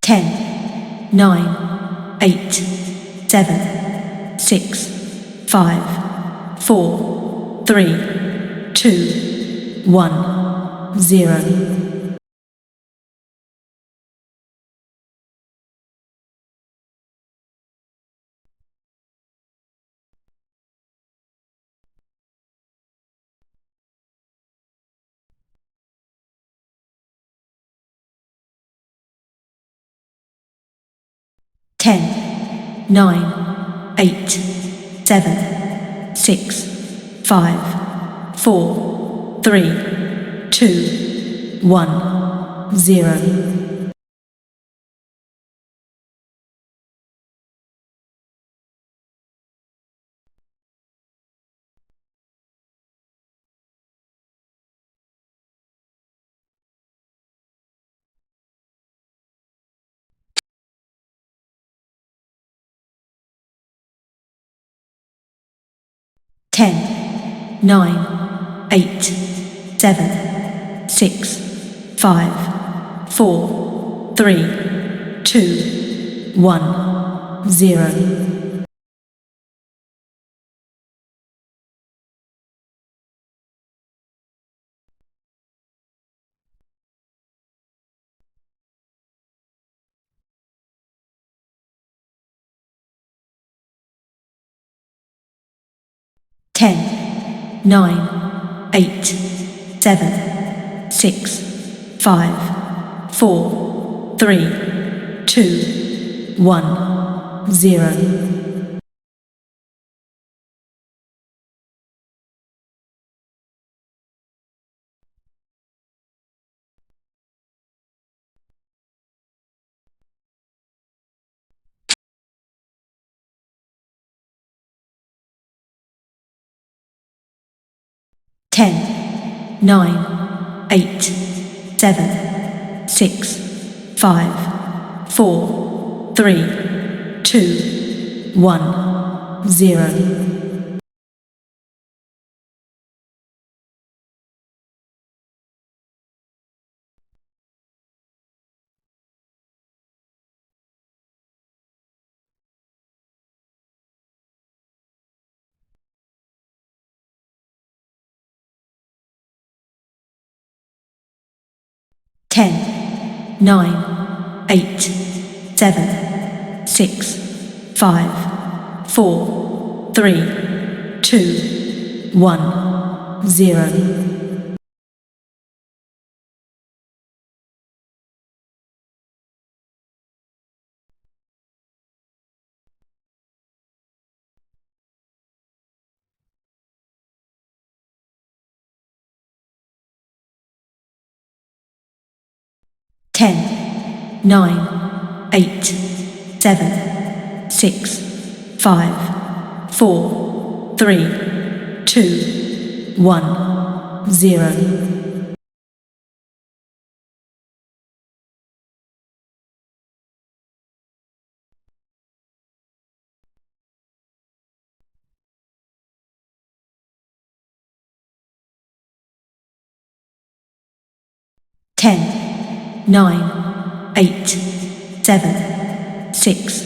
10, 9, 8, 7, 6, 5, 4, 3, 2, 1, 0. Ten, 9, 8, 7, 6, 5, 4, 3, 2, 1, 0. 10, 9, 8, 7, 6, 5, 4, 3, 2, 1, 0. 10, 9, 8, 7, 6, 5, 4, 3, 2, 1, 0. 10, 9, 8, 7, 6, 5, 4, 3, 2, 1, 0. 10, 9, 8, 7, 6, 5, 4, 3, 2, 1, 0. 10, 9, 8, 7, 6, 5, 4, 3, 2, 1, 0. 10, 9, 8, 7, 6,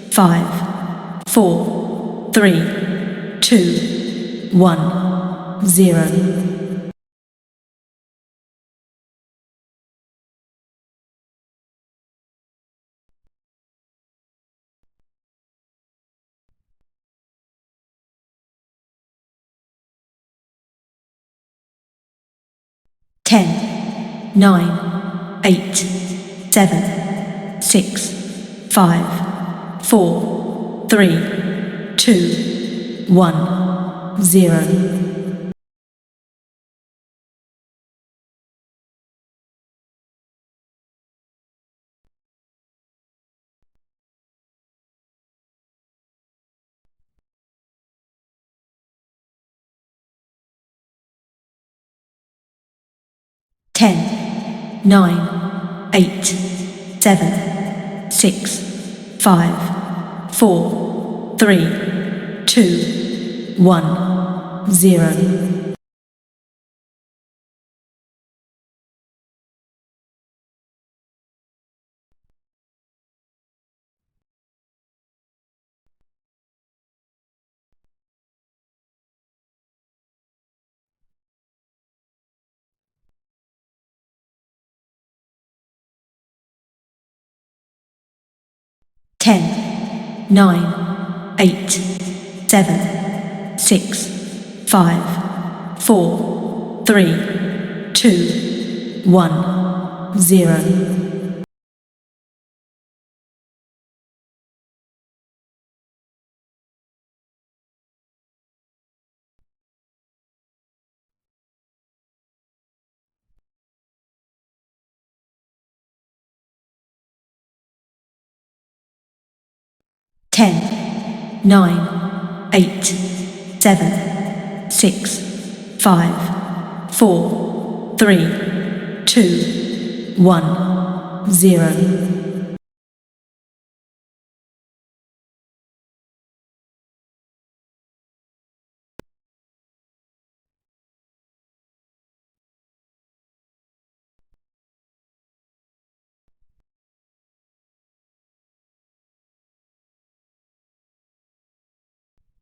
5, 4, 3, 2, 1, 0. 10, 9, 8, 7, 6, 5, 4, 3, 2, 1, 0. 10, 9, 8, 7, 6, 5, 4, 3, 2, 1, 0. 10, 9, 8, 7, 6, 5, 4, 3, 2, 1, 0. 10, 9, 8, 7, 6, 5, 4, 3, 2, 1, 0.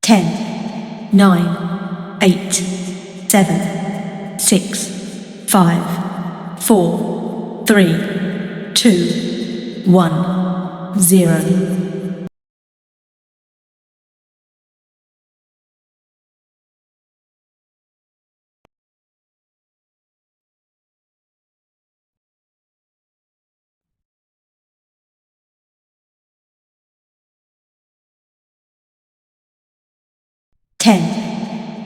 10, 9, 8, 7, 6, 5, 4, 3, 2, 1, 0. 10,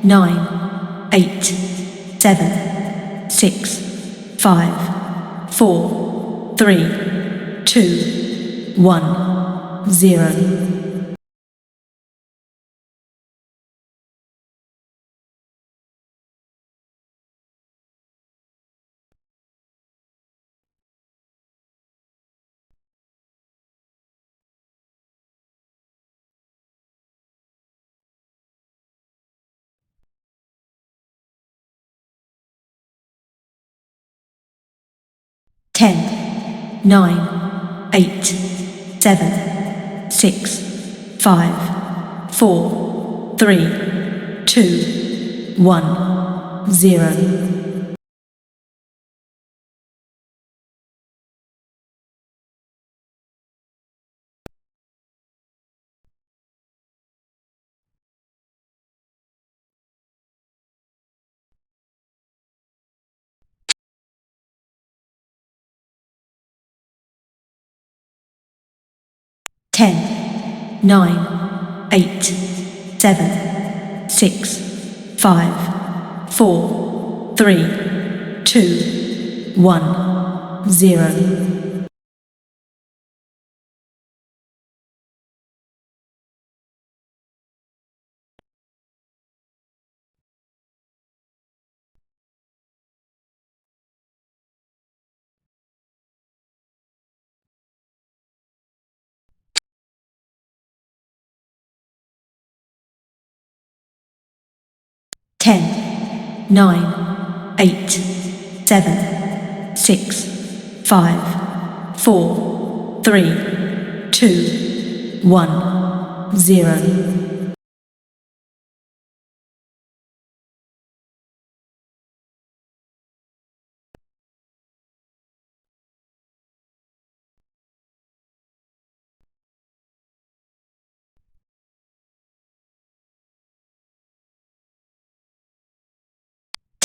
9, 8, 7, 6, 5, 4, 3, 2, 1, 0. 10, 9, 8, 7, 6, 5, 4, 3, 2, 1, 0. 10, 9, 8, 7, 6, 5, 4, 3, 2, 1, 0. 10, 9, 8, 7, 6, 5, 4, 3, 2, 1, 0.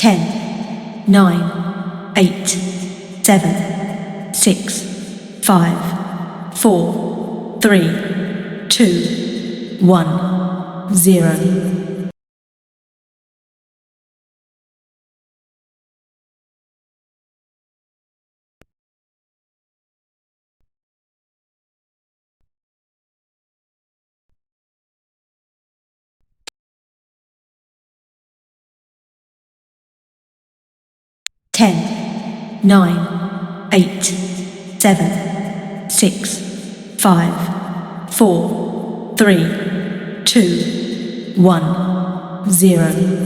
10, 9, 8, 7, 6, 5, 4, 3, 2, 1, 0. 10, 9, 8, 7, 6, 5, 4, 3, 2, 1, 0.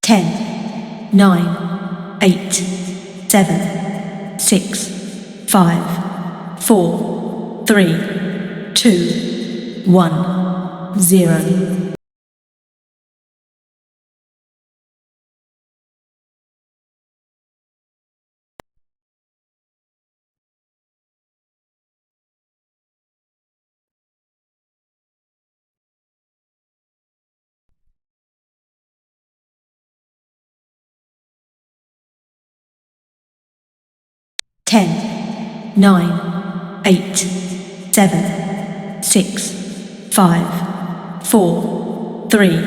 10, 9, 8, 7, 6, 5, 4, 3, 2, 1, 0. Ten, 9, 8, 7, 6, 5, 4, 3,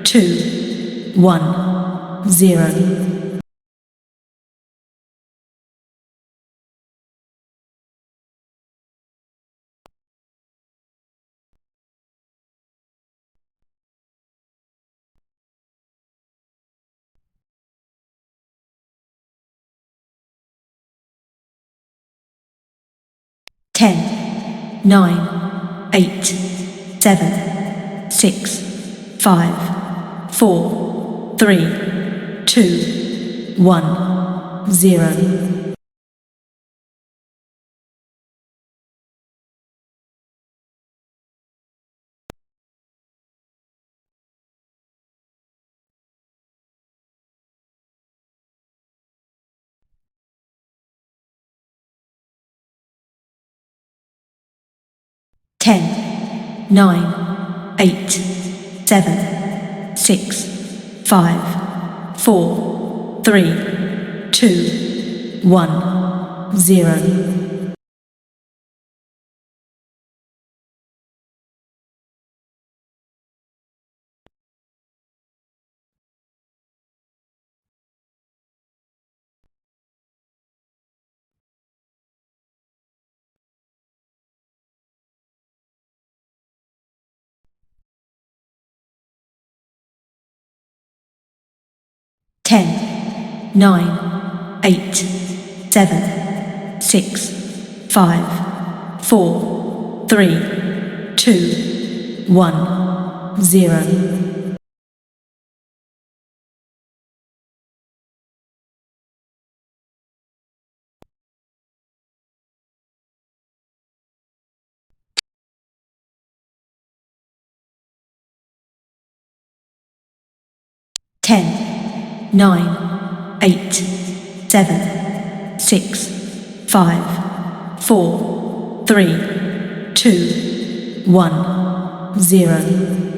2, 1, 0. 10, 9, 8, 7, 6, 5, 4, 3, 2, 1, 0. 10, 9, 8, 7, 6, 5, 4, 3, 2, 1, 0. 10, 9, 8, 7, 6, 5, 4, 3, 2, 1, 0. 10, 9, 8, 7, 6, 5, 4, 3, 2, 1, 0.